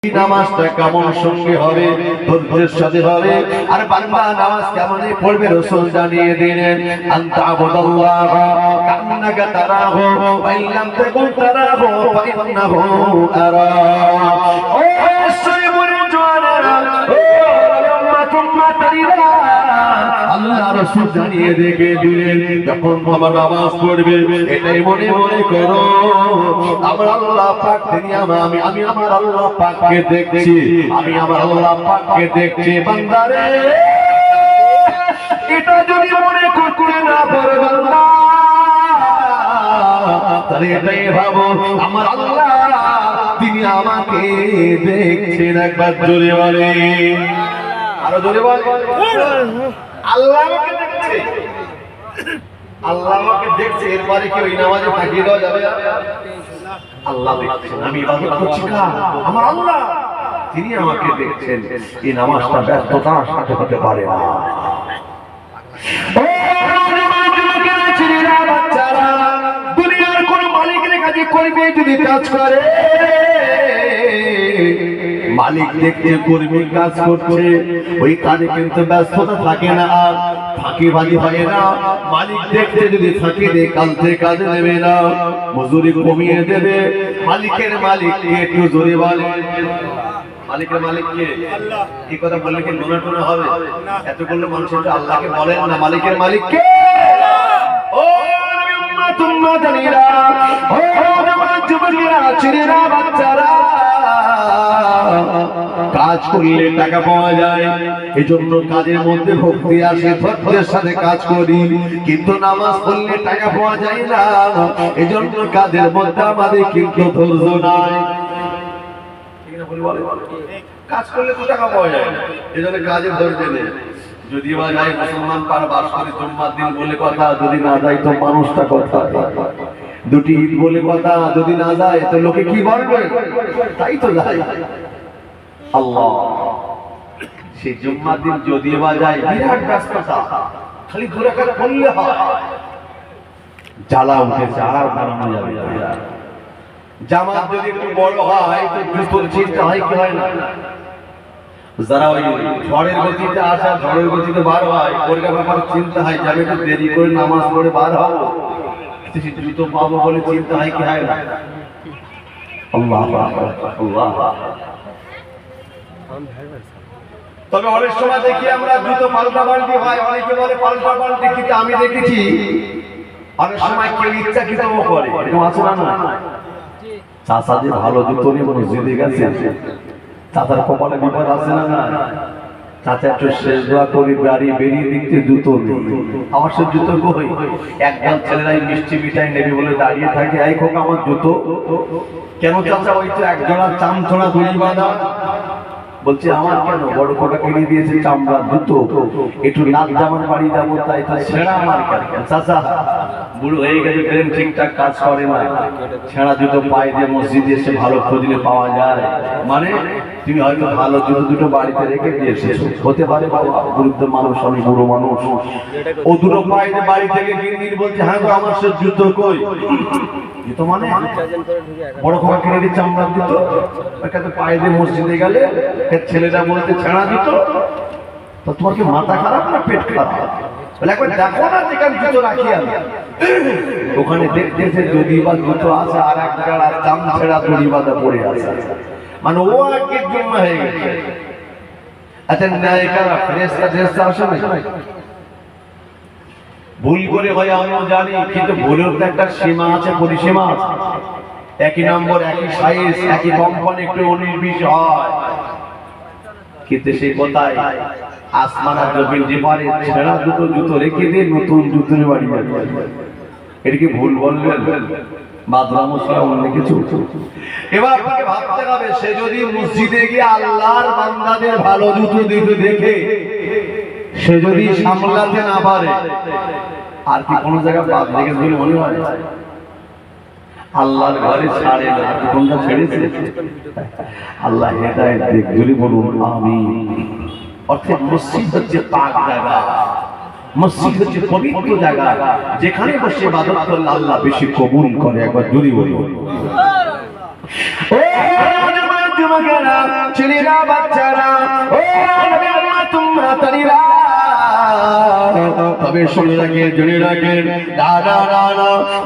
নামাজটা কেমন সঙ্গে হবে, ধৈর্যের সাথে হবে। আর বান্দা নামাজ কেমন পড়বে রাসূল জানিয়ে দিলেন, আনতা আবুদাল্লাহ কান্নাকা তারাহু ওয়া ইল্লাম তাকুন তারাহু ফা ইন্নাহু আরা। ও সাইবুল জওয়ানেরা, ও উম্মাতুল্লাহিরা, আল্লাহ রাসূল জানিয়ে দেখে দিলেন, যখন তোমরা নামাজ পড়বে এটাই মনে মনে করো, আমার আল্লাহ পাক আমি আমার আল্লাহ পাককে দেখছি, আমি আমার আল্লাহ পাককে দেখছি। বান্দারে এটা যদি মনে করতে না পারে বান্দা, তাহলে এটাই ভাবো আমার আল্লাহ তিনি আমাকে দেখছেন। একবার জোরে বলে, আরো জোরে বলে, আল্লাহ আমাকে দেখছে, আল্লাহ আমাকে দেখছে। এরপরে কি ওই নামাজে ফাঁকি দেওয়া যাবে? আল্লাহ দেখছেন, আমি ইবাদত করছি কার? আমার আল্লাহ, তিনি আমাকে দেখছেন। এই নামাজটা ব্যস্ততার সাথে হতে পারে না। দুনিয়ার কোন মালিকের কাছে করবে যদি কাজ করে, মালিক দেখতে কর্মী কাজ করছে, ওই কাজে কিন্তু ব্যস্ততা থাকে না, আর ফাঁকিবাজি হয় না। মালিক দেখতে যদি ফাঁকি দেয়, কাল থেকে কাজে নেবে না, মজুরি কমিয়ে দেবে। মালিকের মালিককে একটু জোরে বলে, মালিকের মালিককে। আল্লাহ। এই কথা বললে কি গোনা টোনা হবে? এতগুলো মানুষ তো আল্লাহকে বলেন না, মালিকের মালিককে। ও নবী উম্মত উম্মাতানিরা, ও জওয়ান যুবকেরা, ছেলেরা, বাচ্চারা, কাজ করলে টাকা পাওয়া যায়, এজন্য কাজের মধ্যে ভক্তি আসে, ধৈর্যের সাথে কাজ করি। কিন্তু নামাজ পড়লে টাকা পাওয়া যায় না, এজন্য কাজের মধ্যে আমাদের কিন্তু ধৈর্য নাই। কাজ করলে তো টাকা পাওয়া যায় না, এজন্য কাজের ধৈর্য নেই। যদি বা যায় মুসলমান পার বাস করে জুম্মার দিন বলে কথা, যদি না যায় তো মানুষটা কথা, দুটি ঈদ বলে কথা, যদি না যায় তো লোকে কি বলবে? তাই তো যায়। আল্লাহ সেই জুম্মার দিন যদি বা যায়, বিরাট ব্যস্ততা, খালি ঘুরে কাজ করলে হয়, জ্বালা উঠেছে, আর দাঁড়ানো যাবে। জামাত যদি একটু বড় হয় তো জুতোর চিন্তা হয় কি হয় না? যারা ওই ঝড়ের গতিতে আসা, ঝড়ের গতিতে বার হয়, ওরকা ব্যাপার চিন্তা হয়, যাবে একটু দেরি করে নামাজ পড়ে বার হবো, জুতো পাবো বলে চিন্তা হয় কি হয় না? আল্লাহ আল্লাহ। তবে অনেক সময় দেখি আমরা জুতো পাল্টা পাল্টি হয়, অনেকে বলে পাল্টা পাল্টি, কিন্তু আমি দেখেছি অনেক সময় কেউ ইচ্ছাকৃতও করে, এরকম আছে না? চাচা যে ভালো জুতো নিয়ে মসজিদে গেছে, চাচার কপালে বিপদ আছে না? চাচা একটু শেষ দোয়া করি, বাড়ি বেরিয়ে দেখতে জুতো নেই। আমার সে জুতো কই? একদল ছেলেরাই মিষ্টি মিঠাই নেবে বলে দাঁড়িয়ে থাকে, এই খোকা আমার জুতো কেন চাচা? ওই তো এক জোড়া চামচোড়া দড়ি বাঁধা। বলছে আমার কেন? বড় খোকা কিনে দিয়েছে চামড়া জুতো, একটু নাক জামার বাড়ি যাবো, তাই তো ছেঁড়া আমার কেন? চাচা বুড়ো হয়ে গেছে, ব্রেন ঠিকঠাক কাজ করে না, ছেঁড়া জুতো পায়ে দিয়ে মসজিদে এসে ভালো খুঁজলে পাওয়া যায়। মানে তুমি হয়তো ভালো জুতো দুটো বাড়িতে রেখে দিয়েছে, হতে পারে বৃদ্ধ মানুষ, আমি বুড়ো মানুষ, ও দুটো পায়ে দিয়ে বাড়ি থেকে গিয়ে বলছে, হ্যাঁ গো আমার সে জুতো কই? জুতো মানে বড় খোকা কিনে দিচ্ছে চামড়া জুতো, পায়ে দিয়ে মসজিদে গেলে ছেলেরা বলতে ছেঁড়া জুতো। তো তোমার কি মাথা খারাপ না পেট খারাপ? বলে একবার দেখো না যেখানে জুতো রাখি আমি, ওখানে দেখতেছে যদি বা জুতো আছে আর এক গাড়া চাম ছেঁড়া দড়ি বাঁধা পড়ে আছে, মানে ও আগে জন্য হয়ে গেছে। আচ্ছা নায়িকারা ফেরেশতা আসে না? ভুল করে হয় আমিও জানি, কিন্তু ভুলের তো একটা সীমা আছে, পরিসীমা আছে। একই নম্বর, একই সাইজ, একই কোম্পানি, একটু 19-20 হয়, কিন্তু সেই কোথায় আসমান আর জমিন ডিফারে ছেঁড়া দুটো জুতো রেখে দিয়ে নতুন জুতোর বাড়ি যাবে। এটা কি ভুল বলবেন? এবার আপনাকে ভাবতে হবে, সে যদি মসজিদে গিয়ে আল্লাহর বান্দাদের ভালো জুতো দিতে দেখে সে যদি সামলাতে না পারে, আর কি কোনো জায়গায় বাদ রেখে বলে মনে হয়? আল্লাহর ঘরে ছাড়ে না, কোনটা ছেড়েছে? আল্লাহ হেদায়েত দিক, যদি বলুন আমিন। অর্থাৎ মসজিদ হচ্ছে পাক জায়গা, মসজিদ হচ্ছে পবিত্র জায়গা, যেখানে বসে ইবাদত করলে আল্লাহ বেশি কবুল করে। একবার যদি বলুন যুবকেরা, ছেলেরা, বাচ্চারা, ও নবীর তোমরা তারিরা, তবে শুনে রাখে, জেনে রাখেন,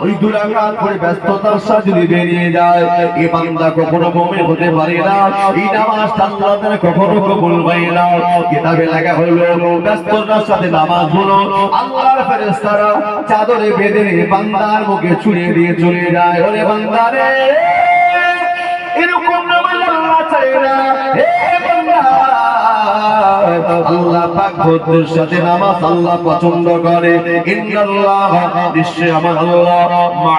ওই দুরাকাত করে ব্যস্ততার সাথে যদি বেরিয়ে যায়, এই বান্দা কখনো মুমিন হতে পারে না। এই নামাজ আল্লাহ তাআলা কখনো কবুল হয় না। কিতাবে লেখা হলো, ব্যস্ততার সাথে নামাজ হলো আল্লাহর ফেরেশতারা চাদরে বেঁধে বান্দার মুখে ছুঁড়ে দিয়ে চলে যায়। ওরে বান্দারে, এরকম নামাজ আল্লাহ চায় না। হে বান্দা, আল্লাহ পাক ধৈর্যের সাথে নামাজ আল্লাহ পছন্দ করে। ইন্নাল্লাহ, নিশ্চয় আমার আল্লাহ, মা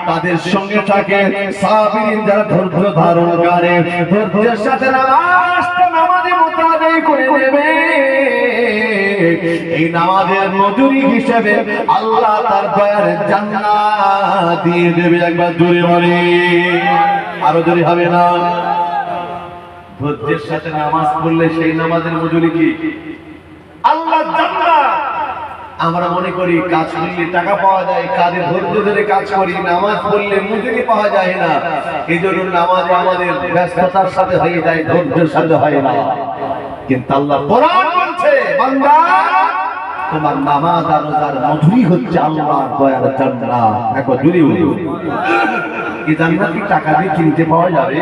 তাদের সঙ্গে থাকে সাবিরিন, যারা ধৈর্য ধারণ করে। ধৈর্যের সাথে নামাজের মতো আদায় করে নেবে। এই নামাজের মজুরি হিসেবে আল্লাহ তার দয়ার জান্নাত দিয়ে দেবে। একবার জোরে বলে, আরো জোরে হবে না? ধৈর্যের সাথে নামাজ পড়লে সেই নামাজের মজুরি কি? আল্লাহ জান্নাত। আমরা মনে করি কাজ করলে টাকা পাওয়া যায়, কাজে ধৈর্য ধরে কাজ করি, নামাজ পড়লে মজুরি পাওয়া যায় না। এই জন্য নামাজ আমাদের ব্যস্ততার সাথে হয়ে যায়, ধৈর্যের সাথে হয় না। কিন্তু আল্লাহ কোরআন বলছে, বান্দা তোমার নামাজ আর রোজার মজুরি হচ্ছে আল্লাহর দয়ার জান্নাত। একবার জুড়ে বলি, এই জান্নাত কি টাকা দিয়ে কিনতে পাওয়া যাবে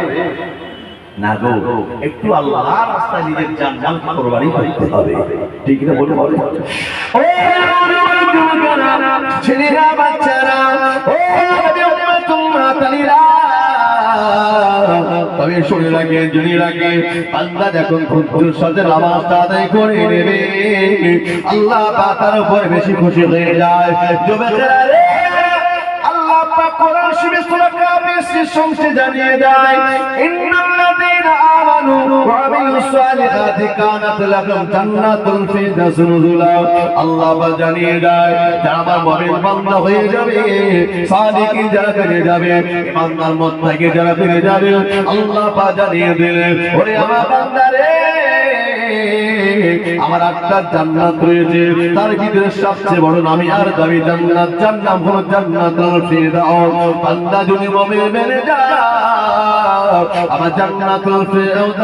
না গো? একটু আল্লাহর রাস্তায় নিজের জান মাল কুরবানি করতে হবে। ঠিক না বলে বলে? ও যুবকেরা, ছেলেরা, বাচ্চারা, ও নবীর উম্মত তোমরা তালিরা, তবে শুনে রাখে, জেনে রাখে, বান্দা যখন ধৈর্যের সাথে নামাজটা আদায় করে নেবে, আল্লাহ পাক তার উপর বেশি খুশি হয়ে যায়। যুবকেরা রে, আল্লাহ পাক কোরআন শরীফে সূরা কাফির সংসে জানিয়ে দেয়, ইন্নাল্লাযীনা আমানু ওয়া আমিলুস সালিহাতি কানাত লাহুম জান্নাতুল ফিরদাউস নুজুলা। আল্লাহ পাক জানিয়ে দেয়, যারা আমার মুমিন বান্দা হয়ে যাবে, সাদিকিন যারা পেয়ে যাবে, ইমানদার মুত্তাকি যারা পেয়ে যাবে, আল্লাহ পাক জানিয়ে দিলেন, ওরে আমার বান্দারে, আমার একটা জান্নাত রয়েছে, তার ভিতরে সবচেয়ে বড় নামি আর দামি জান্নাত, যার নাম হলো জান্নাতুল ফিরদাউস। বান্দা যদি মুমিন মেনে যায়, আমার জান্নাতুল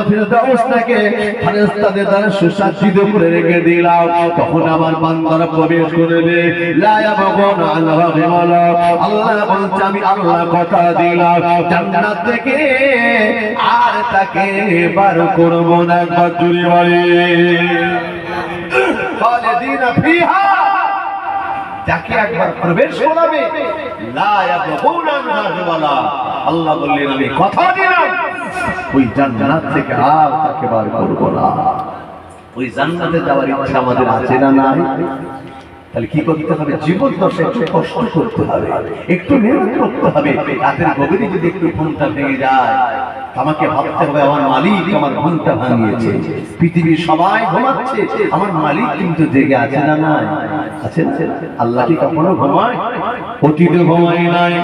ফিরদাউসটাকে ফেরেশতাদের দ্বারা সুসজ্জিত করে রেখে দিলাম। তখন আমার বান্দারা প্রবেশ করবে, লা ইয়াবগুনা আনহা হিমালা। আল্লাহ বলছে, আমি আল্লাহ কথা দিলাম, জান্নাত থেকে আর তাকে বার করব না। একবার জোরে বলে, খালিদিনা ফিহা, যাকে একবার প্রবেশ করাবে, লা ইয়াবগুনা আনহা হিমালা। আল্লাহ বললেন, আমি কথা দিলাম, ওই জান্নাত থেকে আর তাকে বার করব না। ওই জান্নাতে যাওয়ার ইচ্ছা আমাদের আছে না নাই? তাহলে কি করতে হবে? জীবন দশা একটু কষ্ট করতে হবে, একটু মেহনত করতে হবে। রাতের গভীরে যদি একটু ঘুমটা ভেঙে যায়, আমাকে ভাবতে হবে, আমার মালিক আমার ঘুমটা ভাঙিয়েছে। পৃথিবীর সবাই ঘুমাচ্ছে, আমার মালিক কিন্তু জেগে আছে না নাই? আছে না? আল্লাহ কি কখনো ঘুমায়? অতীতে ঘুমায় নাই,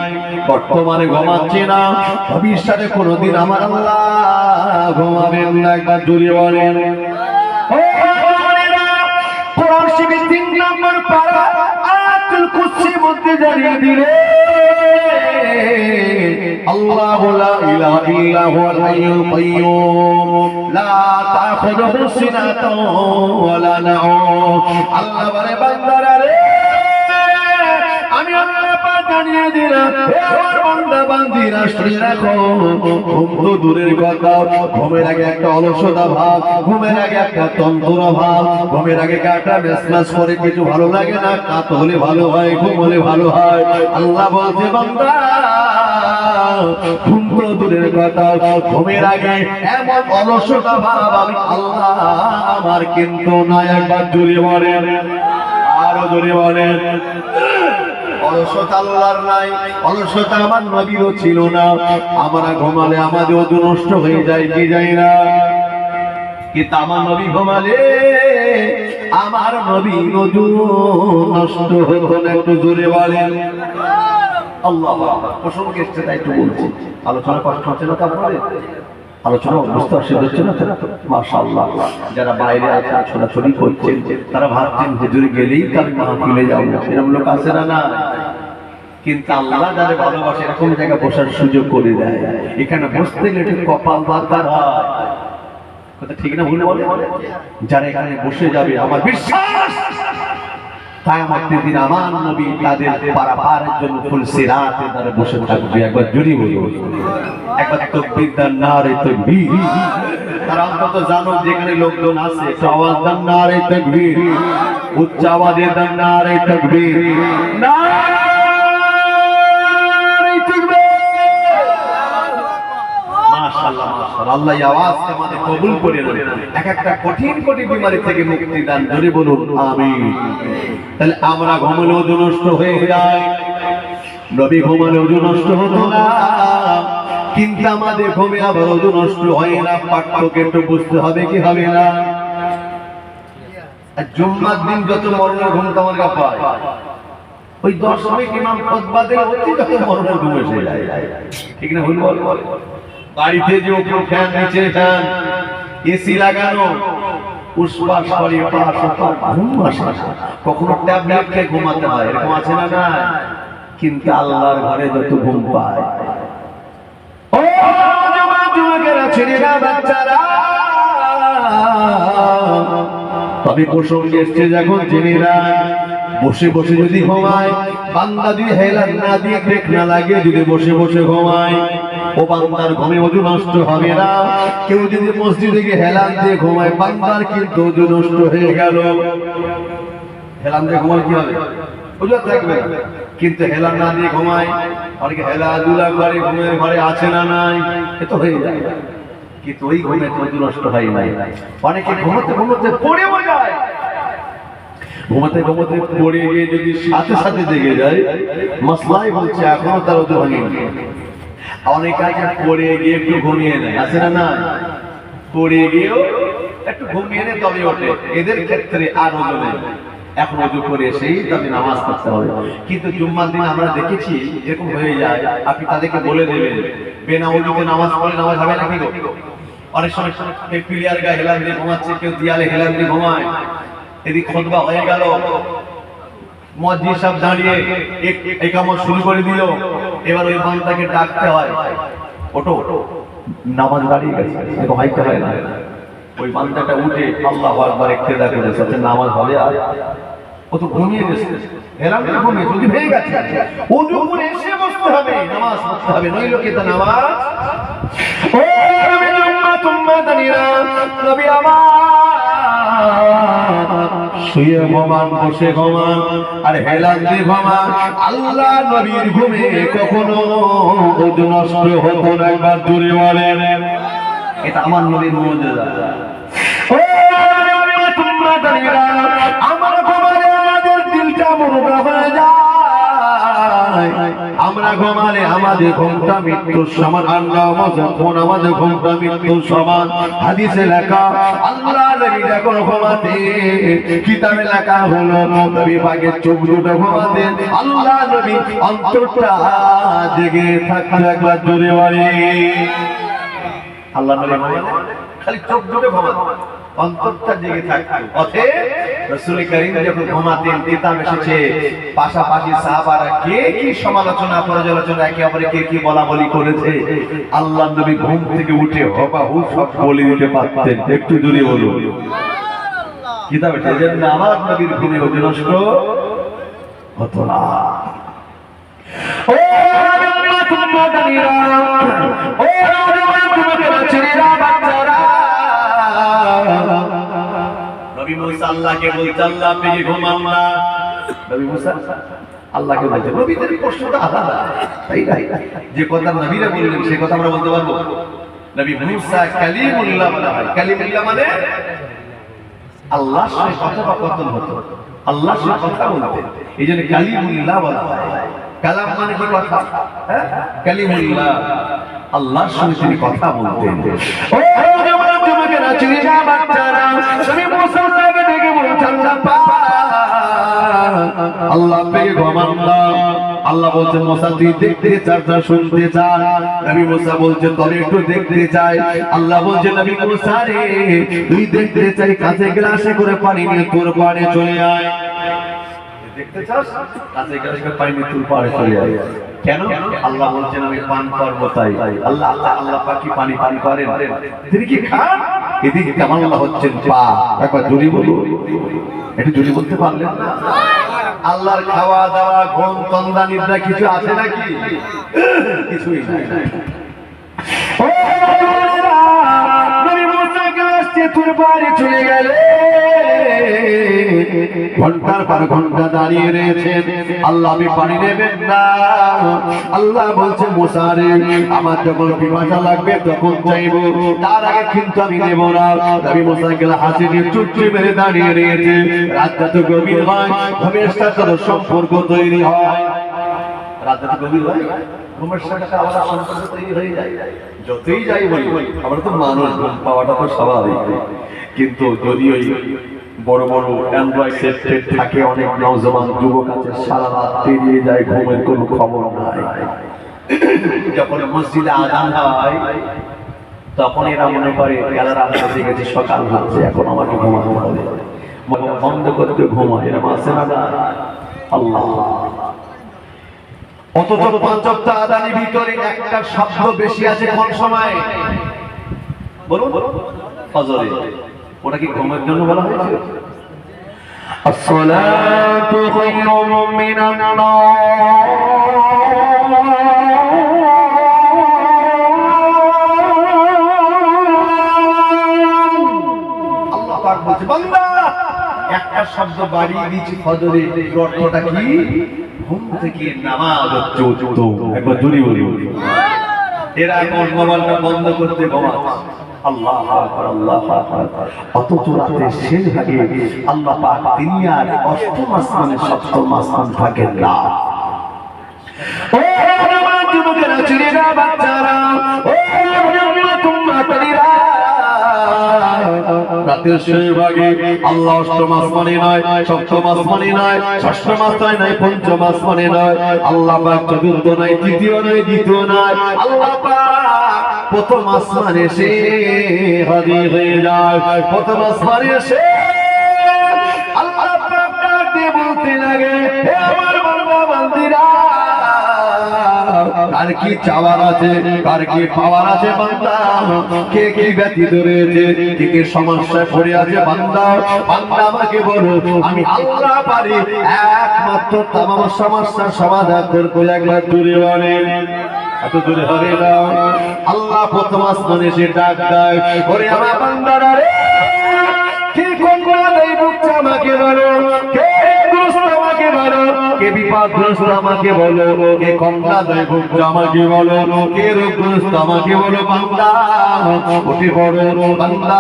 বর্তমানে ঘুমাচ্ছে না, ভবিষ্যতে কোনোদিন আমার আল্লাহ ঘুমাবেন না। একবার জোরে বলেন, কোরআন শরীফের 3 নম্বর পারা আয়াতুল কুরসির মধ্যে জানিয়ে দিলে, আল্লাহু লা ইলাহা ইল্লা হুয়াল হাইয়ুল কাইয়্যুম লা তাখুযুহু সিনাতুন ওয়া লা নাউম। আল্লাহ বলে, বান্দারা রে, আমি আল্লাহ পাক জানিয়ে দিলাম, হে আমার বান্দা বান্দিরা, শুনে রাখো, ঘুম তো দূরের কথা, ঘুমের আগে একটা অলসতা ভাব, ঘুমের আগে একটা তন্ত্র ভাব, ঘুমের আগে কাটা মেসমাস করে কিছু ভালো লাগে না, কাত হলে ভালো হয়, ঘুম হলে ভালো হয়। আল্লাহ বলছে, বান্দা, ঘুম তো দূরের কথা, ঘুমের আগে এমন অলসতা ভাব আমি আল্লাহ আমার কিন্তু না। একবার জোরে বলেন, আরো জোরে বলেন, অলসতা আল্লাহর নাই, অলসতা আমার নবীরও ছিল না। আমরা ঘুমালে আমাদের ওযু নষ্ট হয়ে যায় কি যায় না? কিন্তু আমার নবী ঘুমালে আমার নবীর ওযু নষ্ট হতো না। একটু জোরে বলেন আল্লাহু আকবার। প্রসঙ্গ এসেছে তাই একটু বলছি, আলোচনা কষ্ট হচ্ছে না? তারপরে আলোচনা বুঝতে অসুবিধা হচ্ছে না? মাশাআল্লাহ, যারা বাইরে আছে ছোটাছুটি করছেন, তারা ভাবছেন হুজুর গেলেই তার মাহফিলে যাও না, এরকম লোক আছে না? না, কিন্তু আল্লাহ যারা ভালোবাসে এরকম জায়গায় বসার সুযোগ করে দেয়। এখানে বসতে গেলে একটু কপাল দরকার হয়। কথা ঠিক না ভুল বলে? যারা এখানে বসে যাবে আমার বিশ্বাস কিয়ামতের দিন আমার নবী তাদের পারাপারের জন্য ফুলসিরাতে তারা বসে থাকবে। একবার জোরে বলুন, একবার তাকবীর দেন, নারে তাকবীর। তারা অন্তত জানো যেখানে লোকজন আছে একটু আওয়াজ দেন, নারে তাকবীর, উচ্চ আওয়াজে দেন, নারে তাকবীর, নারে তাকবীর। মাশাআল্লাহ মাশাআল্লাহ, আল্লাহ এই আওয়াজকে আমাদের কবুল করে নেন, এক একটা কঠিন কঠিন বিমারি থেকে মুক্তি দান। জোরে বলুন আমিন। তাহলে আমরা ঘুমালে ওযু নষ্ট হয়ে যায়, নবী ঘুমালে ওযু নষ্ট হতো না, কিন্তু আমাদের ঘুমে আবার ওযু নষ্ট হয় না। পার্থক্য একটু বুঝতে হবে কি হবে না? আর জুম্মার দিন যত মরণের ঘুম তোমার পায়, ওই 10 মিনিট ইমাম খুতবা দেয় অতি যত মরণের ঘুম এসে যায়। ঠিক না ভুল বল? বাড়িতে যে উপর ফ্যান নিচে ফ্যান এসি লাগানো, উসবাস করে পাশ ওপাশ ঘুম আসে না, কখনো ট্যাবলেট খেয়ে ঘুমাতে হয়, এরকম আছে না? না, কিন্তু আল্লাহর ঘরে যত ঘুম পায়। ও যুবকেরা, ছেলেরা, বাচ্চারা, তবে প্রসঙ্গে এসছে যখন ছেলেরা বসে বসে যদি ঘুমায়, বান্দা যদি হেলান না দিয়ে ব্রেক না লাগে যদি বসে বসে ঘুমায়, ও বান্দার ঘুমে ওযু নষ্ট হবে না। কেউ যদি মসজিদে গিয়ে হেলান দিয়ে ঘুমায়, বান্দার কিন্তু ওযু নষ্ট হয়ে গেল। হেলান দিয়ে ঘুমালে কি হবে? ওযু থাকবে না। কিন্তু হেলান না দিয়ে ঘুমায়, অনেকে হেলাধুলা করে, ঘুমের ঘরে আছে না নাই, এ তো হয়ে যায়, কিন্তু ওই ঘুমে ওযু নষ্ট হয় নাই। অনেকে ঘুমাতে ঘুমাতে পড়েও যায়, ঘুমাতে ঘুমাতে পড়ে গিয়ে যদি সাথে সাথে জেগে যায়, মাসলাই বলছে এখনো তার ওযু হয়নি। অনেকে পড়ে গিয়ে একটু ঘুমিয়ে নেয়, আছে না? না, পড়ে গিয়েও একটু ঘুমিয়ে নেয় তবে ওঠে, এদের ক্ষেত্রে আর ওযু নেই, এখন ওযু করে এসেই তবে নামাজ পড়তে হবে। কিন্তু জুম্মার দিন আমরা দেখেছি এরকম হয়ে যায়, আপনি তাদেরকে বলে দেবেন বেনা ওযুতে নামাজ পড়লে নামাজ হবে নাকি গো? অনেক সময় পিলিয়ার গায়ে হেলান দিয়ে ঘুমাচ্ছে, কেউ দিয়ালে হেলান দিয়ে ঘুমায়। এদিক খুতবা হয়ে গেল, মুয়াজ্জিন সাহেব দাঁড়িয়ে ইকামত শুরু করে দিল, এবার ওই বান্দাকে ডাকতে হয়, ওঠো নামাজ দাঁড়িয়ে গেছে, এরকম হাইতে হয় না। ওই বান্দাটা উঠে আল্লাহু আকবার ইক্তেদা করেছে, নামাজ হবে। আর ও তো ঘুমিয়ে গেছে, হেলান দিয়ে ঘুমিয়ে যদি হয়ে গেছে, ওযু করে এসে বসতে হবে, নামাজ পড়তে হবে, নইলে কি তা নামাজ? ও নবী উম্মাতুম্মাদানিরা, নবী আমার শুয়ে ঘুমান, বসে ঘুমান, আর হেলান দিয়ে ঘুমান, আল্লাহ নবীর ঘুমে কখনো ওযু নষ্ট হতো না। একবার জোরে বলেন, এটা আমার নবীর মুজিজা। ও তোমরা জানিরা, আমার ঘুমালে আমাদের দিলটা মুরগা হয়ে যায়, আমরা ঘুমালে আমাদের ঘুমটা মৃত্যুর সমান, আল্লাহ যখন আমাদের ঘুমটা মৃত্যুর সমান। হাদিসে লেখা, আল্লাহ নবী যখন ঘুমাতে, কিতাবে লেখা হলো নবী পাকের চোখ দুটো ঘুমাতে, আল্লাহ নবী অন্তরটা জেগে থাকতো। একবার জোরে বলে, আল্লাহ নবী খালি চোখ দুটো ঘুমাতো, অন্তরটা জেগে থাকতো। অতএব রাসূল কারীম যখন ঘুমাতেন, কিতাব এসেছে পাশাপাশি সাহাবারা কে কি সমালোচনা পর্যালোচনা একে অপরকে কি বলা বলি করেছে, আল্লাহ নবী ঘুম থেকে উঠে হুবহু সব বলে দিতে পারতেন। একটু জোরে বলুন সুবহানাল্লাহ। কিতাব এসেছে যে আমার নবীর ঘুমে ওযু নষ্ট হতো না। ও তোমরা জানিরা, ও তোমরা ছেলেরা, বাচ্চারা, নবী মুসা আল্লাহকে বলতে, আল্লাহ আপনি কি ঘুমান না? নবী মুসা আল্লাহকে বলতে, নবীদের প্রশ্নটা আলাদা, তাই না? যে কথা নবীরা বললেন সেই কথা আমরা বলতে পারবো? নবী মুসা কালিমুল্লাহ বলা হয়, কালিমুল্লাহ মানে আল্লাহর সাথে কথোপকথন হতো, আল্লাহর সাথে কথা বলতেন, এইজন্য কালিমুল্লাহ বলা হয়। কালাম মানে কি কথা? হ্যাঁ, কালিমুল্লাহ, আল্লাহর সাথে তিনি কথা বলতেন। ও যুবকেরা, ছেলেরা, বাচ্চারা, নবী মুসা আল্লাহকে ডেকে বলছেন, আল্লাহ পেয়ে ঘুমান না। আল্লাহ বলছে মুসা তুই দেখতে চাস না শুনতে চাস? নবী মুসা বলছে তবে একটু দেখতে চাই। আল্লাহ বলছে নবী মুসা রে, তুই দেখতে চাই, কাছে গ্লাসে করে পানি নিয়ে তোর পাড়ে চলে আয়। দেখতে চাস? কাছে গ্লাসে করে পানি নিয়ে তোর পাড়ে চলে আয়। কেন? আল্লাহ বলছেন আমি পান করব তাই। আল্লাহ পাক কি পানি পান করেন? তিনি কি খান? এদিক কামাল্লাহ হচ্ছেন পা। একবার জোরে বলুন, একটু জোরে বলতে পারলেন না? আল্লাহর খাওয়া দাওয়া ঘুম তন্দা নিদ্রা কিছু আছে নাকি? কিছুই নাই। চলে গেলে ঘন্টার পর ঘন্টা দাঁড়িয়ে রয়েছেন। আল্লাহ আমি পানি নেবেন না। আল্লাহ বলছে মুসা রে, আমার যখন পিপাসা লাগবে তখন চাইবো, তার আগে কিন্তু আমি নেব না। নবী মুসা গেলে হাসি দিয়ে চুপচি মেরে দাঁড়িয়ে রয়েছে। রাতটা তো গভীর হয়, ঘুমের সাথে সম্পর্ক তৈরি হয়। রাতটা তো গভীর হয়, ঘুমের সাথে আবার সম্পর্ক তৈরি হয়ে যায়। যতই যাই বলি আমরা তো মানুষ, ঘুম পাওয়াটা তো স্বাভাবিক। কিন্তু যদি ওই বড় বড় অ্যান্ড্রয়েড সেট থাকে, অনেক নওজওয়ান যুবক আছে সারা রাত পেরিয়ে যায়, ঘুমের কোনো খবর নাই। যখন মসজিদে আযান হয় তখন এরা মনে করে অ্যালার্ম বেজে গেছে, সকাল হচ্ছে, এখন আমাকে ঘুমাতে হবে, বন্ধ করতে ঘুমায়। এরকম আছে না? আল্লাহ। অথচ পাঁচ ওয়াক্ত আযানের ভিতরে একটা শব্দ বেশি আছে কোন সময় বলুন? ফজরে। ওটা কি ঘুমের জন্য বলা হয়েছে? আসসালাতু খায়রুম মিনান নাওম। আল্লাহ পাক বলছে বান্দা একটা শব্দ বাড়িয়ে দিয়েছি ফজরে, অর্থটা কি? ঘুম থেকে নামাজ হচ্ছে উত্তম। একবার জোরে বলুন। এরা এখন মোবাইলটা বন্ধ করতে ঘুমাচ্ছে। আল্লাহ আকবার, আল্লাহ আকবার। অথচ রাতে শেষ ভাগে আল্লাহ পাক দুনিয়ার অষ্টম আসমানে সপ্তম আসমান থাকেন না। ও আমার যুবকেরা, ছেলেরা, বাচ্চারা, ও তোমরা রাতের শেষ ভাগে আল্লাহ অষ্টম আসমানে নয়, সপ্তম আসমানে নয়, ষষ্ঠম আসমানে নয়, পঞ্চম আসমানে নয়, আল্লাহ পাক চতুর্থ নয়, তৃতীয় নয়, দ্বিতীয় নয়, আল্লাহ পাক প্রথম আসমানে এসে হাজির হয়ে যায়। প্রথম আসমানে এসে আল্লাহ পাক ডাকতে বলতে লাগে, হে আমার বান্দা বান্দিরা, কার কি চাওয়ার আছে, কার কি পাওয়ার আছে বান্দা? কে কি ব্যথিত রয়েছে, কে কি সমস্যায় পড়ে আছে বান্দা? বান্দা আমাকে বলো, আমি আল্লাহ পারি একমাত্র তামাম সমস্যার সমাধান করতে। একবার দূরে বলেন, এত দূরে হবে না। আল্লাহ প্রথম আসমানে এসে ডাক দেয়, ওরে আমার বান্দারা রে, কি কোন এই বুকটা আমাকে বলো, কে দুষ্ট আমাকে বলো, কে বিপদগ্রস্ত আমাকে বলো, কে কমলা দেয় বুকটা আমাকে বলো, কে রোগগ্রস্ত আমাকে বলো। বান্দা উঠে পড়ো, বান্দা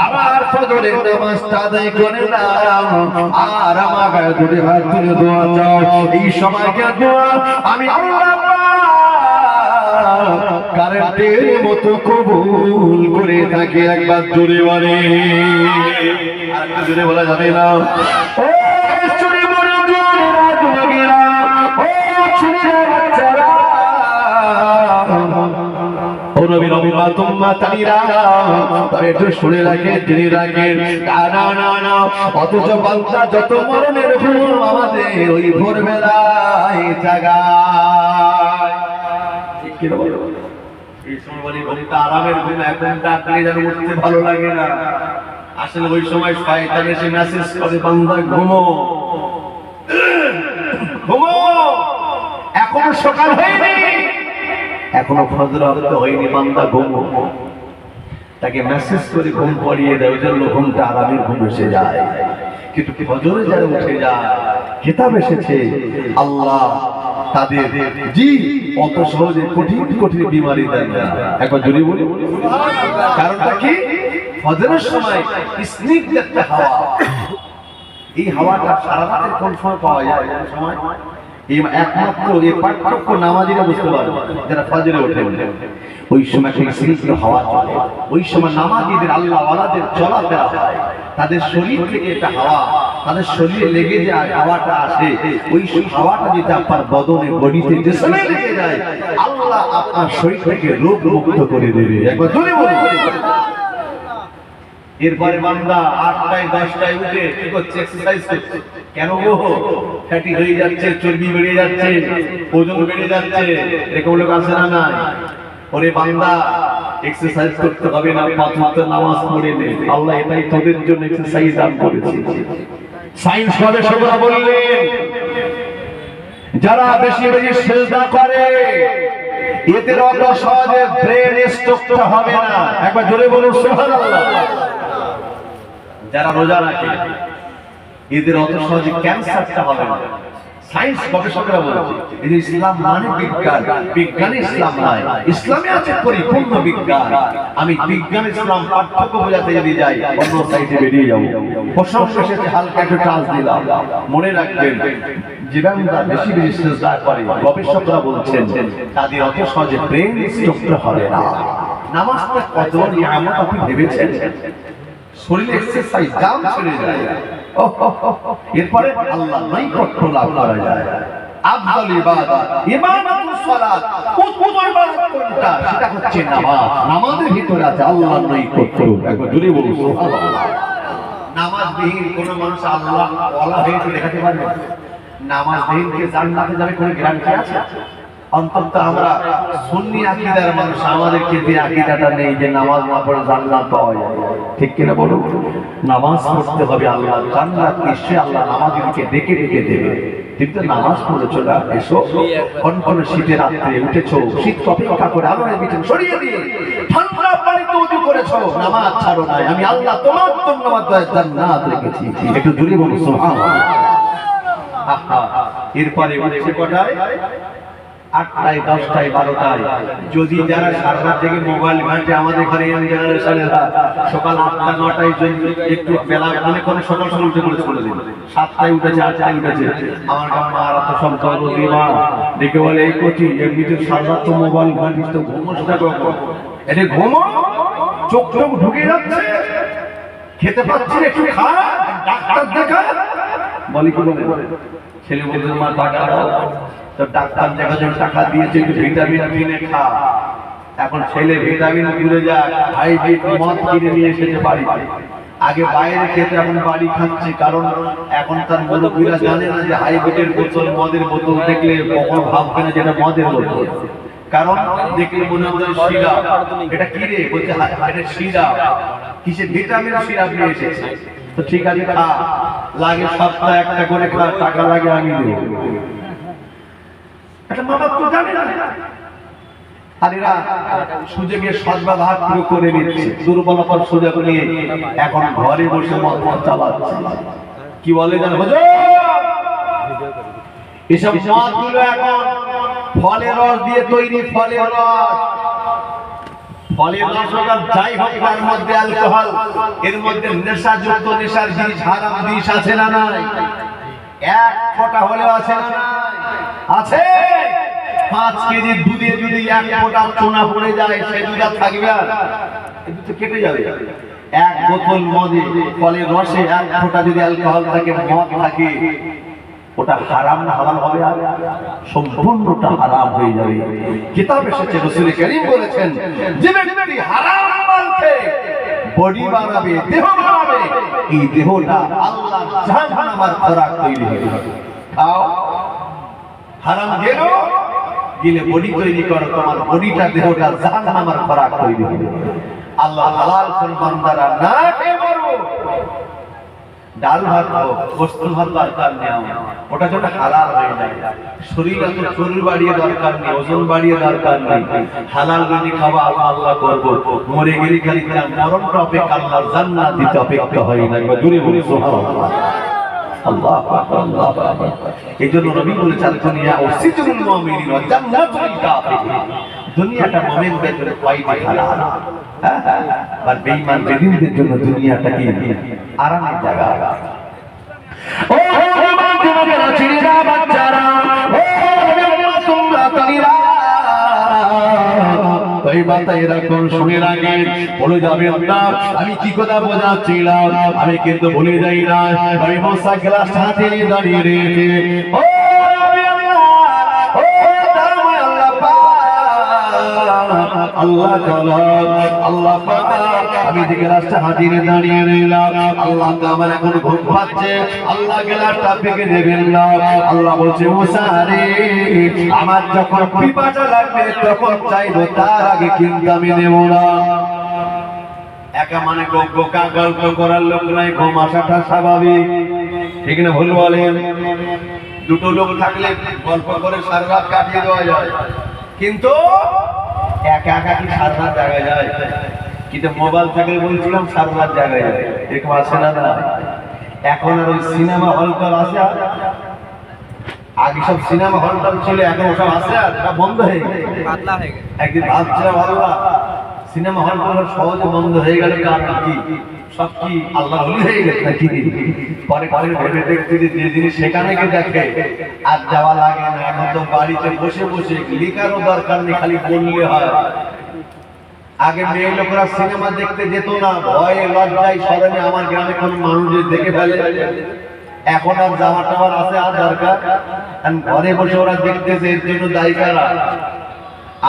আমার ফজরের নামাজটা আদায় করে নাও, আর আমার গায়ে ধরে হাত তুলে দোয়া চাও। এই সময়কে দোয়া আমি আল্লাহ কারেন্টের মতো কবুল করে থাকে। একবার জোরে বলে, আর একটু জোরে বলা যাবে না? ও জোরে বলে, জোরে রাজবাগেরা, ও ছেলেরা, বাচ্চারা, ও নবীর উম্মত উম্মতানিরা, তবে একটু শুনে রাখেন, জেনে রাখেন। না না না, অথচ বান্দা যত মরণের ঘুম আমাদের ওই ভোরবেলায় জাগায়। ঠিক কি বলো? এই সময় ঘুমটা আরামের ঘুম, এখন ডাকলে যেন উঠতে ভালো লাগে না। আসলে ওই সময় শয়তান এসে মেসেজ করে, বান্দা ঘুমো, ঘুমো, এখনো সকাল হয়নি, এখনো ফজর ওয়াক্ত হয়নি, বান্দা ঘুমো। তাকে মেসেজ করে ঘুম পড়িয়ে দেয়, ওই জন্য ঘুমটা আরামের ঘুম এসে যায়। কিন্তু ফজরে যারা উঠে যায়, কিতাব এসেছে আল্লাহ তাদের জি অত সহজে কঠিন কঠিন বিমারি দেন না। একবার জোরে বলি, কারণটা কি? ফজরের সময় স্নিগ্ধ একটা হাওয়া, এই হাওয়াটা সারা রাতের কোন সময় পাওয়া যায়? কোন সময়? এই একমাত্র এই পার্থক্য নামাজিরা বুঝতে পারবে, যারা ফজরে ওঠে। ওই সময় সেই স্নিগ্ধ হাওয়া চলে, ওই সময় নামাজিদের আল্লাহ ওয়ালাদের চলাফেরা হয়, তাদের শরীর থেকে একটা হাওয়া তাদের শরীরে লেগে যায়, হাওয়াটা আসে, ওই হাওয়াটা যেটা আপনার বদনে বডিতে জিসমে লেগে যায়, আল্লাহ আপনার শরীর থেকে রোগ মুক্ত করে দেবে। একবার জোরে বলুন। এরপরে বান্দা 8টায় 10টায় উঠে কি করছে? এক্সারসাইজ করছে। কেন গো? ফ্যাটি হয়ে যাচ্ছে, চর্বি বেড়ে যাচ্ছে, ওজন বেড়ে যাচ্ছে, এরকম লোক আছে না? নাই? ওরে বান্দা এক্সারসাইজ করতে হবে না, 5 ওয়াক্ত নামাজ পড়ে নে, আল্লাহ এটাই তোদের জন্য এক্সারসাইজ দান করেছে। সায়েন্স গবেষকরা বললেন যারা বেশি বেশি সিজদা করে এদের অত সহজে ব্রেন স্ট্রোকটা হবে না। একবার জোরে বলুন সুবহানাল্লাহ। যারা রোজা রাখে এদের অত সহজে ক্যান্সারটা হবে না। সায়েন্স গবেষকরা বলছে এই ইসলাম মানে বিজ্ঞান, বিজ্ঞান ইসলাম নয়, ইসলামে আছে পরিপূর্ণ বিজ্ঞান। আমি বিজ্ঞান ইসলাম পার্থক্য বোঝাতে যদি যাই অন্য সাইডে বেরিয়ে যাবো। প্রসঙ্গ শেষে হালকা একটু টাচ দিলাম, মনে রাখবেন জীবনটা বেশি বেশি সিজদা করে গবেষকরা বলছেন তাদের অত সহজে ব্রেন স্ট্রোকটা হবে না। নামাজটা কত নিয়ামত আপনি ভেবেছেন? শরীরে এক্সারসাইজ জাম ছেড়ে যায়, এরপরে আল্লাহ নৈকট্য লাভ করা যায়। আফজাল ইবাদত ইমামাতুস সালাত, উত্তম ইবাদত কোনটা? সেটা হচ্ছে নামাজ। নামাজের ভিতরে আছে আল্লাহর নৈকট্য। একবার জোরে বলুন সুবহানাল্লাহ। নামাজবিহীন কোন মানুষ আল্লাহ ওয়ালা হয়ে দেখাতে পারবে না। নামাজবিহীন কে জান্নাতে যাবে কোন গ্যারান্টি আছে? অন্তত আমরা সুন্নি আকীদার মানুষ, আমাদেরকে যে আকীদাটা নেই যে নামাজ না পড়ে জান্নাত পাওয়া যায়, ঠিক কিনা বলুন? নামাজ পড়তে হবে, আল্লাহ জান্নাত নিশ্চয়ই আল্লাহ নামাজীকে ডেকে ডেকে দেবে। কিন্তু নামাজ পড়ে চলে এসো, কোন শীতের রাত্রে উঠেছো, শীত অপেক্ষা করে আলোয় বিছানা সরিয়ে দিয়ে ঠান্ডা পানিতে ওযু করেছো, নামাজ ছাড়ো নাই। আমি আল্লাহ তোমার জন্য আমার জান্নাত রেখেছি। একটু জোরে বলুন সুবহানাল্লাহ। এরপরে উঠছে কটায়? 8টায়, 10টায়, 12টায়। যদি যারা সারা রাত থেকে মোবাইল ঘাঁটে, আমাদের ঘরে ইয়াং জেনারেশনেরা সকাল 8টা 9টায় একটু বেলা মানে করে সকাল সকাল উঠে পড়ে চলে দিন। 7টায় উঠেছে, 8টায় উঠেছে। আমার মারা তো সব দিমা দেখে বলে এই কোচি এমনিতে সারা রাত তো মোবাইল ঘাঁটিস, তো ঘুমোসটা কখন? এটা ঘুমো, চোখ চোখ ঢুকে যাচ্ছে, খেতে পাচ্ছি একটু খা, ডাক্তার দেখা। বলি কি বলে ছেলে বলতে মা টাকা দাও, তো ডাক্তার দেখার জন্য টাকা দিয়েছে, একটু ভিটামিন কিনে খা। এখন ছেলে ভিটামিন ভুলে যায়, হাইব্রিড মদ কিনে নিয়ে এসেছে বাড়িতে। আগে বাইরে খেতে, এখন বাড়ি খাচ্ছে। কারণ এখন তার মুরব্বীরা জানে না যে হাইব্রিডের বোতল, মদের বোতল দেখলে কখনো ভাববে না যেটা মদের বোতল। কারণ দেখলে মনে হয় সিরাপ, এটা কি রে? বলছে এটা সিরাপ। কিসে? ভিটামিন সিরাপ নিয়ে এসেছে। তো ঠিক আছে খা, লাগে সপ্তাহে একটা করে খা, টাকা লাগে আমি দেব। এটা মা বাপ তো জানে না। আর এরা সুযোগে সদ্ব্যবহার পুরো করে নিচ্ছে, দুর্বলতার সুযোগ নিয়ে এখন ঘরে বসে মদ চালাচ্ছে। কি বলে জানো হুজুর? এসব মদগুলো এখন ফলের রস দিয়ে তৈরি, ফলের রস। ফলের রস হোক আর যাই হোক, তার মধ্যে অ্যালকোহল, এর মধ্যে নেশাযুক্ত নেশার জিনিস, হারাম জিনিস আছে না নাই? এক ফোঁটা হলেও আছে না নাই? আছে। 5 কেজি দুধে যদি এক ফোঁটা চুনা পড়ে যায়, সে দুধ আর থাকবে? আর এই দুধ তো কেটে যাবে। এক বোতল মদে, ফলের রসে এক ফোঁটা যদি অ্যালকোহল থাকে, মদ থাকে, ওটা হারাম না হালাল হবে? আর সম্পূর্ণটা হারাম হয়ে যাবে। কিতাব এসেছে, রাসূল কারীম বলেছেন যে ব্যক্তি হারাম মাল খেয়ে বডি বানাবে, দেহ বানাবে, এই দেহটা আল্লাহর জাহান্নামের খোরাক তৈরি হবে। খাও, হারাম গেলে বডি তৈরি করো, তোমার বডিটা দেহটা জাহান্নামের খোরাক তৈরি হবে। আল্লাহ হালাল কোন বান্দারা না খেয়ে মরো, ডাল ভাত হোক, গোশত ভাত দরকার নেই, ওটা যেন হালাল হয়ে যায়। শরীর এত চর্বি বাড়িয়ে দরকার নেই, ওজন বাড়িয়ে দরকার নেই। হালাল রুজি খাওয়া আল্লাহ আল্লাহ করব, মরে গেলে খালি তার মরণটা অপেক্ষা, আল্লাহর জান্নাত দিতে অপেক্ষা হয় না। জোরে বলি সুবহানাল্লাহ। আল্লাহু আকবার, আল্লাহু আকবার। এইজন্য নবী বলেছেন দুনিয়া ও সিজনুল মুমিনিন ওয়া জান্নাতুল কাফিরিন। দুনিয়াটা মুমিনদের জন্য কয়টি হালাল, আর বেঈমান বেদিনদের জন্য দুনিয়াটা কি আরামের জায়গা। ও মুমিন যুবকেরা, ছেলেরা, বাচ্চারা, ও তোমরা তালিরা এই বাতা এরকম শুনে রাখেন, বলে যাবেন না আমি কি কথা বোঝাচ্ছিলাম, আমি কিন্তু ভুলে যাই না। আমি মুসা গ্লাস হাতে নিয়ে দাঁড়িয়ে রয়েছে, ও আল্লাহ আল্লাহ আমি যে গ্লাসটা হাতে নিয়ে দাঁড়িয়ে রইলাম, আল্লাহ আমার এখন ঘুম পাচ্ছে, আল্লাহ গ্লাসটা পেকে দেবেন না। আল্লাহ বলছে মুসা রে, আমার যখন পিপাসা লাগবে তখন চাইবো, তার আগে কিন্তু আমি নেব না। একা মানে গোকা গল্প করার লোক নাই, ঘুম আসাটা স্বাভাবিক, ঠিক না ভুল বলেন? দুটো লোক থাকলে গল্প করে সারা রাত কাটিয়ে দেওয়া যায়, কিন্তু একা একা কি সারা রাত জায়গা যায়? কিন্তু মোবাইল থাকলে বলছিলাম সারা রাত জায়গা যায়, এরকম আছে না? না, এখন আর ওই সিনেমা হলটার আছে? আগে সব সিনেমা হলটার ছিল, এখন ওসব আছে আর বন্ধ হয়ে গেছে। একদিন ভাবছিলাম আল্লাহ, সিনেমা হলগুলো সহজে বন্ধ হয়ে গেল, কারণ কি সব কি আল্লাহ ওলি হয়ে গেছে নাকি? পরে পরে ভেবে দেখছি যে জিনিস সেখানে গিয়ে দেখে আর যাওয়া লাগে না, এখন তো বাড়িতে বসে বসে লিখারও দরকার নেই, খালি বললে হয়। আগে মেয়ে লোকরা সিনেমা দেখতে যেত না, ভয়ে লজ্জায় শরমে আমার গ্রামে কোন মানুষ দেখে ফেলে। এখন আর যাওয়া টাওয়ার আছে আর দরকার, ঘরে বসে ওরা দেখতেছে, এর জন্য দায়ী কারা?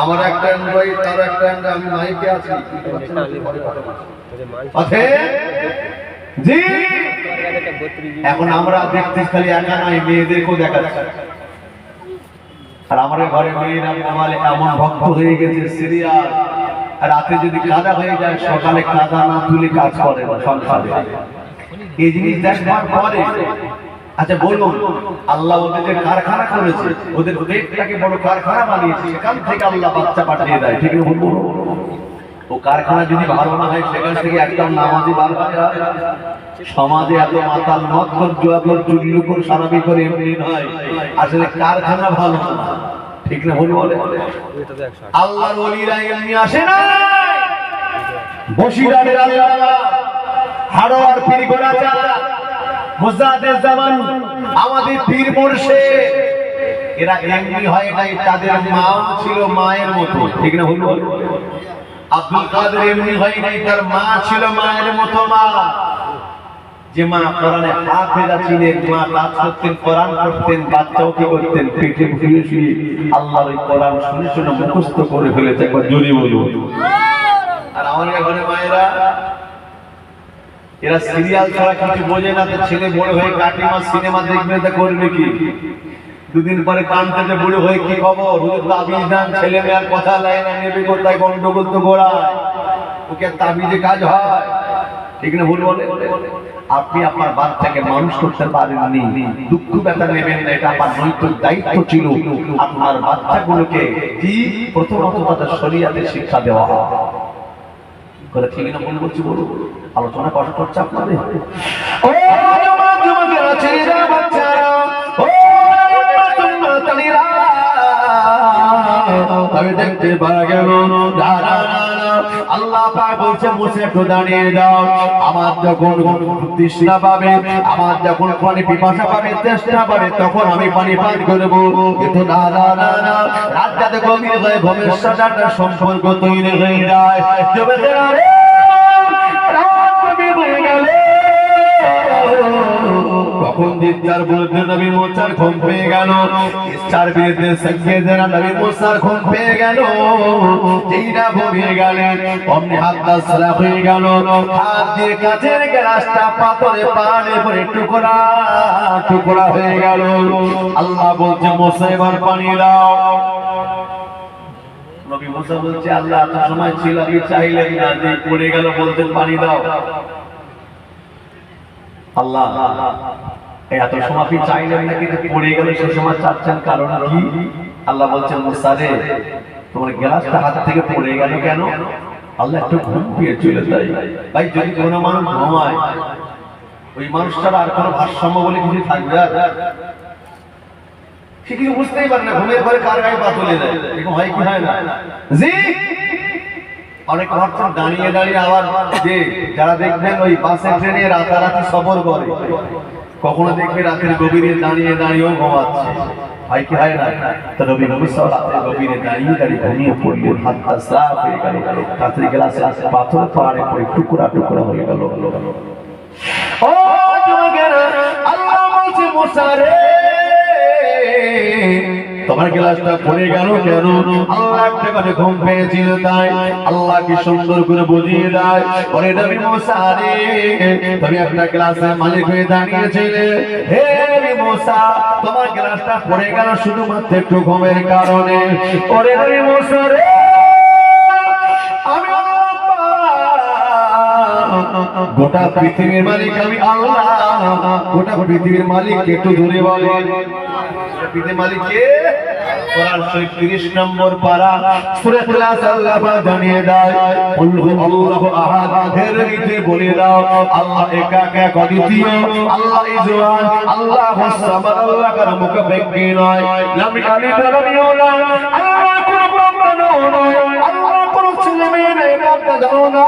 আমার একটা অ্যান্ড্রয়েড, তার একটা অ্যান্ড্রয়েড, আমি মাইকে আছি। জি, এখন আমরা দেখতে খালি একা নয়, মেয়েদেরকেও দেখাচ্ছি। আর আমাদের ঘরে মেয়েরা মোবাইলে এমন ভক্ত হয়ে গেছে, সিরিয়াল রাতে যদি কাদা হয়ে যায়, সকালে কাদা না তুলে কাজ করে না সংসারে। এই জিনিস দেখবার পরে আচ্ছা বলুন, আল্লাহ ওদের যে কারখানা করেছে, ওদের পেটটাকে বড় কারখানা বানিয়েছে, সেখান থেকে আল্লাহ বাচ্চা পাঠিয়ে দেয়, ঠিক না? ও কারখানা যদি ভালো না হয়, সেখান থেকে একদম নামাজি বার হয়। সমাজে এত মাতাল মদ কর, জুয়া কর, চুরি কর, সারাবি করে এমনি নয়, আসলে কারখানা ভালো না, ঠিক না? ভুল বলে আল্লাহর ওলিরা এমনি আসে না, বশিরাদের আল্লাহ হাড়োয়ার পীর গোরাচা মুজাদ্দেদ জামান আমাদের পীর মুর্শিদ, এরা এমনি হয় নাই, তাদের মাও ছিল মায়ের মতো, ঠিক না? ভুল বলে আব্দুল কাদের এমনি হয় নাই, তার মা ছিল মায়ের মতো মা, যে মা কোরআনে হাফেজা ছিলেন, মা কাজ করতেন, কোরআন পড়তেন, বাচ্চাও কি করতেন, পেটে শুয়ে শুয়ে আল্লাহর ওই কোরআন শুনে শুনে মুখস্থ করে ফেলেছে, একবার জোরে বলুন। আর আমাদের ঘরে মায়েরা, এরা সিরিয়াল ছাড়া কিছু বোঝে না, তো ছেলে বড় হয়ে কাটিমা সিনেমা দেখবে, তা করবে কি? দুদিন পরে কানতে বুড়ো হয়ে কি খবর, তাবিজ দান, ছেলে মেয়ের কথা লাই না, নেবে কোথায়, গন্ডগোল তো গোড়ায়, ওকে তাবিজে কাজ হয়, ঠিক না? ভুল বলে আপনি আপনার বাচ্চাকে মানুষ করতে পারেননি, দুঃখ ব্যথা নেবেন না, এটা আপনার নৈতিক দায়িত্ব ছিল আপনার বাচ্চাগুলোকে কি প্রথমত তাদের শরীয়তের শিক্ষা দেওয়া হয়। ঠিক না? ভুল বলছি? বলুন, আলোচনা কষ্ট করছে আপনাদের। ও যুবকেরা, ছেলেরা, বাচ্চারা, ও আমি দেখতে পারা গেল আল্লাহ পাক বলছে মুসা একটু দাঁড়িয়ে যাও, আমার যখন তৃষ্ণা পাবে, আমার যখন পানি পিপাসা পাবে, তেষ্টা পাবে, তখন আমি পানি পান করবো। কিন্তু না না না না, রাত যাতে গভীর হয়ে ঘুমের সাথে একটা সম্পর্ক তৈরি হয়ে যায়। যুবকেরা রে, রাত গভীর হয়ে গেলে তখন দিদার বলতে নবী মুসার ঘুম পেয়ে গেল, ইচ্ছার বিরুদ্ধে সাইয়েদনা নবী মুসার ঘুম পেয়ে গেল। যেইরা ঘুমিয়ে গেলেন অমনি হাতটা সারা হয়ে গেল, হাত দিয়ে কাচের গ্লাসটা পাথরে পানে পড়ে টুকরা টুকরা হয়ে গেল। আল্লাহ বলছে মুসা এবার পানি দাও। নবী মুসা বলছে আল্লাহ এত সময় ছিল, আমি চাইলেন না, যে পড়ে গেল বলতে পানি দাও। আল্লাহ এত সময় আপনি চাইলেন না, কিন্তু পড়ে গেল সে সময় চাচ্ছেন, কারণ কি? আল্লাহ বলছেন মুসা রে, তোমার গ্লাসটা হাত থেকে পড়ে গেল কেন? আল্লাহ একটু ঘুম পেয়ে চলে যায়। ভাই, যদি কোনো মানুষ ঘুমায়, ওই মানুষটার আর কোনো ভারসাম্য বলে কিছু থাকবে? সে কিছু বুঝতেই পারে না, ঘুমের পরে কার গায়ে পা চলে যায়, এরকম হয় কি হয় না? জি, অনেক ভাবছেন দাঁড়িয়ে দাঁড়িয়ে, আবার যে যারা দেখবেন ওই বাসে ট্রেনে রাতারাতি সফর করে, কখনো দেখবে রাতের গভীরে দাঁড়িয়ে দাঁড়িয়েও ঘুমাচ্ছে, হয় কি হয় না? তো নবী রাতের গভীরে দাঁড়িয়ে দাঁড়িয়ে ঘুমিয়ে পড়লেন, হাতটা সাফ হয়ে গেল, কাঁচের গ্লাসে পাথর পাড়ে পড়ে টুকরা টুকরা হয়ে গেল। ও যুবকেরা, আল্লাহ বলছে মুসা রে, তোমার গ্লাসটা পড়ে গেল কেন? আল্লাহ একটা করে ঘুম পেয়েছিল তাই। আল্লাহ কি সুন্দর করে বুঝিয়ে দেয়, ওরে নবী মুসা রে, তুমি একটা গ্লাসের মালিক হয়ে দাঁড়িয়েছিলে। হে নবী মুসা, তোমার গ্লাসটা পড়ে গেল শুধুমাত্র একটু ঘুমের কারণে। ওরে নবী মুসা রে, আমি গোটা পৃথিবীর মালিক, আমি আল্লাহ। গোটা পৃথিবীর মালিক একটু দূরে বলে, পৃথিবীর মালিক কে? কোরআন শরীফ 30 নম্বর পারা সূরা ইখলাস আল্লাহ পাক জানিয়ে দেয়, আল্লাহু আহাদ, এর নিচে বলে দাও আল্লাহ একা এক অদ্বিতীয়, আল্লাহ ইজওয়ান, আল্লাহুস সামাদ, আল্লাহ কারো মুখাপেক্ষী নয়, লাম ইয়ালিদ ওয়া লাম ইউলাদ, আল্লাহ কোনো বাবা নয়, আল্লাহ কোনো ছেলে মেয়ে নেই, বাবা দাও না।